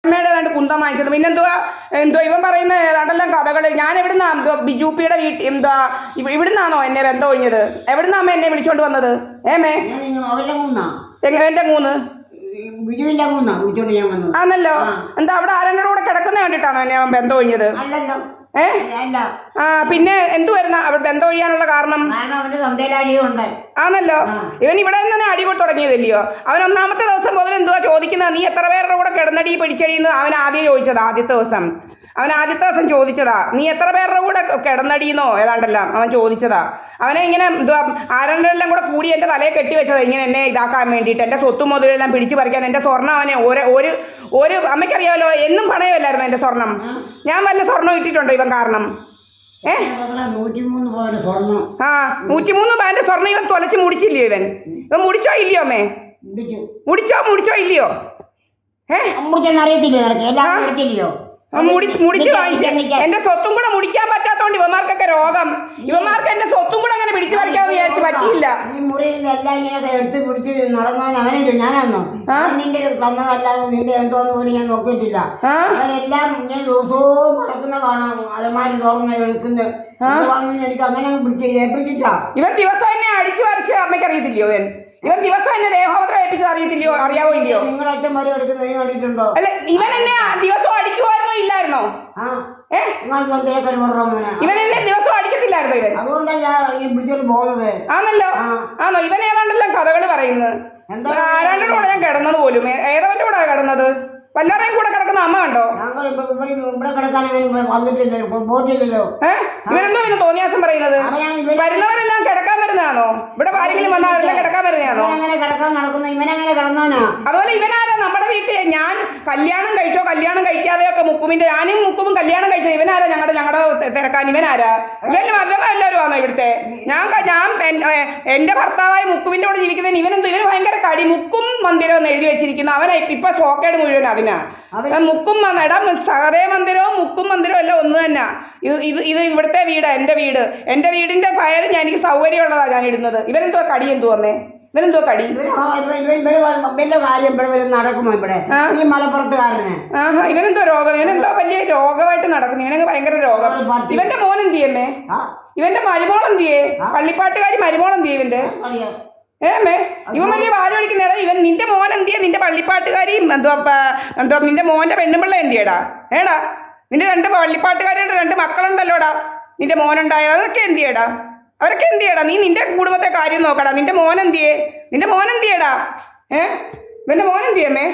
അമ്മയുടെ ഏതാണ്ട് കുന്തം വാങ്ങിച്ചത്. പിന്നെന്തുവാ ഇവൻ പറയുന്ന ഏതാണ്ടെല്ലാം കഥകൾ. ഞാൻ എവിടുന്നാ ബിജുപ്പിയുടെ വീട്ടിൽ ഇവിടുന്നാണോ എന്നെ ബന്ധം ഒഴിഞ്ഞത്? എവിടുന്നാ അമ്മ എന്നെ വിളിച്ചോണ്ട് വന്നത്? ഏമേ എന്റെ മൂന്ന് ആന്നല്ലോ. എന്താ അവിടെ ആരുടെ കൂടെ കിടക്കുന്ന കണ്ടിട്ടാണോ എന്നെ അവൻ ബന്ധം ഒഴിഞ്ഞത്? പിന്നെ എന്തുവായിരുന്നു അവിടെ ബന്ധം ഒഴിയാനുള്ള കാരണം? ആന്നല്ലോ. ഇവൻ ഇവിടെ തന്നെ അടി കൊണ്ട് തുടങ്ങിയതല്ലയോ? അവൻ ഒന്നാമത്തെ ദിവസം മുതൽ എന്തുവാ ചോദിക്കുന്നത്? നീ എത്ര പേരുടെ കൂടെ കിടന്നടി പിടിച്ചടിയെന്ന് അവൻ ആദ്യം ചോദിച്ചതാ. ആദ്യത്തെ ദിവസം ചോദിച്ചതാ, നീ എത്ര പേരുടെ കൂടെ കിടന്നടിയെന്നോ ഏതാണ്ടെല്ലാം അവൻ ചോദിച്ചതാ. അവനെ ഇങ്ങനെ എന്തുവാ ആരെല്ലാം കൂടെ കൂടി എൻ്റെ തലയെ കെട്ടിവെച്ചതാ, ഇങ്ങനെ എന്നെ ഇതാക്കാൻ വേണ്ടിയിട്ട്, എൻ്റെ സ്വത്തും മുതലെല്ലാം പിടിച്ചു പറിക്കാൻ. എൻ്റെ സ്വർണ്ണം അവനെ ഒരു അമ്മയ്ക്കറിയാമല്ലോ, എന്നും പണയമല്ലായിരുന്നു എൻ്റെ സ്വർണം. ഞാൻ വല്ല സ്വർണ്ണം ഇട്ടിട്ടുണ്ടോ ഇവൻ കാരണം? 103 പവന്റെ സ്വർണ്ണം ഇവൻ തൊലച്ച് മുടിച്ചില്ലയോ? ഇവൻ മുടിച്ചോ ഇല്ലയോ അമ്മേ? മുടിച്ചോ ഇല്ലയോ? മുടിച്ചു വാങ്ങിച്ച എന്റെ സ്വത്തും കൂടെ മുടിക്കാൻ പറ്റാത്തോണ്ട് ഇവന്മാർക്കൊക്കെ രോഗം. ഇവന്മാർക്ക് എന്റെ സ്വത്തും കൂടെ അങ്ങനെ പിടിച്ചു പറിക്കാന്ന് വിചാരിച്ചു പറ്റിയില്ല. നിന്റെ തന്നതല്ലാതെ നിന്റെ എന്തോന്ന് പോലും ഞാൻ നോക്കിയിട്ടില്ല. അവരെല്ലാം ഞാൻ ദിവസവും പറക്കുന്ന കാണാം, അലമാരി തുറന്ന് എടുക്കുന്നത്. എനിക്ക് അങ്ങനെ ഏൽപ്പിച്ചിട്ടാ. ഇവൻ ദിവസം എന്നെ അടിച്ചു പറിച്ച് അമ്മയ്ക്ക് അറിയത്തില്ലയോ? ഇവൻ ദിവസം എന്നെ ദേഹോദ്രം ഏൽപ്പിച്ചത് അറിയത്തില്ലയോ? അറിയാവോ ഇല്ലയോ? നിങ്ങളുടെ അച്ഛൻ വരെ എടുക്കുന്നത് കണ്ടിട്ടുണ്ടോ? അല്ല, ഇവൻ എന്നെ ദിവസം അടിക്കുവായിരുന്നോ ഇല്ലായിരുന്നോ? ഇവൻ എന്നെ ദിവസം അടിക്കത്തില്ലായിരുന്നോ? ഇവൻ അതുകൊണ്ടല്ല പിടിച്ചോണ്ട് പോകുന്നത്. ആണല്ലോ. ഇവൻ ഏതാണ്ടെല്ലാം കഥകൾ പറയുന്നത്. ആരാണ്ട് കൂടെ ഞാൻ കിടന്നത് പോലും. ഏതവന്റെ കൂടെ കിടന്നത്? വല്ലാരെയും കൂടെ കിടക്കുന്ന അമ്മ കണ്ടോ? ഇവനെന്തോ പിന്നെ തോന്നിയാസം പറയുന്നത്? വരുന്നവരെല്ലാം കിടക്കാൻ വരുന്നതാണോ? ഇവിടെ ആരെങ്കിലും വന്നവരെല്ലാം കിടക്കാൻ വരുന്നതാണോ? അതുപോലെ ഇവനാരാ നമ്മുടെ വീട്ടിൽ? ഞാൻ കല്യാണം കഴിച്ചോ കല്യാണം കഴിക്കാതെയോ ഒക്കെ ഞാനും മുക്കുമ്പും കല്യാണം കഴിച്ചത്. ഇവനാരാ ഞങ്ങളുടെ തിരക്കാൻ? ഇവനാരാ? എല്ലാവരും ആണോ ഇവിടുത്തെ? ഞാൻ എന്റെ ഭർത്താവായ മുക്കുവിന്റെ കൂടെ ജീവിക്കുന്നതിന് ഇവന് ഭയങ്കര കടി. മുക്കും മന്ദിരം എന്ന് എഴുതി വെച്ചിരിക്കുന്നു. അവനെ ഇപ്പൊ ഷോക്കേട് മുഴുവൻ അതിനാ. മുക്കും സഹദേ മന്ദിരവും മുക്കും മന്ദിരവും എല്ലാം ഒന്ന് തന്നെ. ഇത് ഇവിടുത്തെ വീട്, എന്റെ വീടിന്റെ പയർ എനിക്ക് സൗകര്യമുള്ളതാ ഞാൻ ഇടുന്നത്. ഇവനെന്തോ കടി എന്തുവന്നേ? ഇവനെന്തോ കടി? നടക്കുമോ ഇവിടെ ഈ മലപ്പുറത്തുകാരന്? ഇവനെന്തോ രോഗം? ഇവനെന്തോ വലിയ രോഗമായിട്ട് നടക്കുന്നു. ഇവനൊക്കെ ഭയങ്കര രോഗം. ഇവന്റെ മോൻ എന്തിയമ്മേ? ഇവന്റെ മരുമോൾ എന്തിയേ? പള്ളിപ്പാട്ടുകാരി മരുമോൾ എന്തിയേ ഇവന്റെ? ഏമേ ഇവൻ വലിയ വാല് കളിക്കുന്നേടാ. നിന്റെ മോൻ എന്തിയാ? നിന്റെ പള്ളിപ്പാട്ടുകാരിയും നിന്റെ മോന്റെ പെണ്ണുമ്പിള്ള എന്തിയടാ? നിന്റെ 2 പള്ളിപ്പാട്ടുകാരുടെ 2 മക്കളുണ്ടല്ലോടാ. നിന്റെ മോനുണ്ടായ അതൊക്കെ എന്തിയടാ? അവരൊക്കെ എന്തിയടാ? നീ നിന്റെ കുടുംബത്തെ കാര്യം നോക്കടാ. നിന്റെ മോൻ എന്തിയടാ? ഇവന്റെ മോൻ എന്തിയമ്മേ?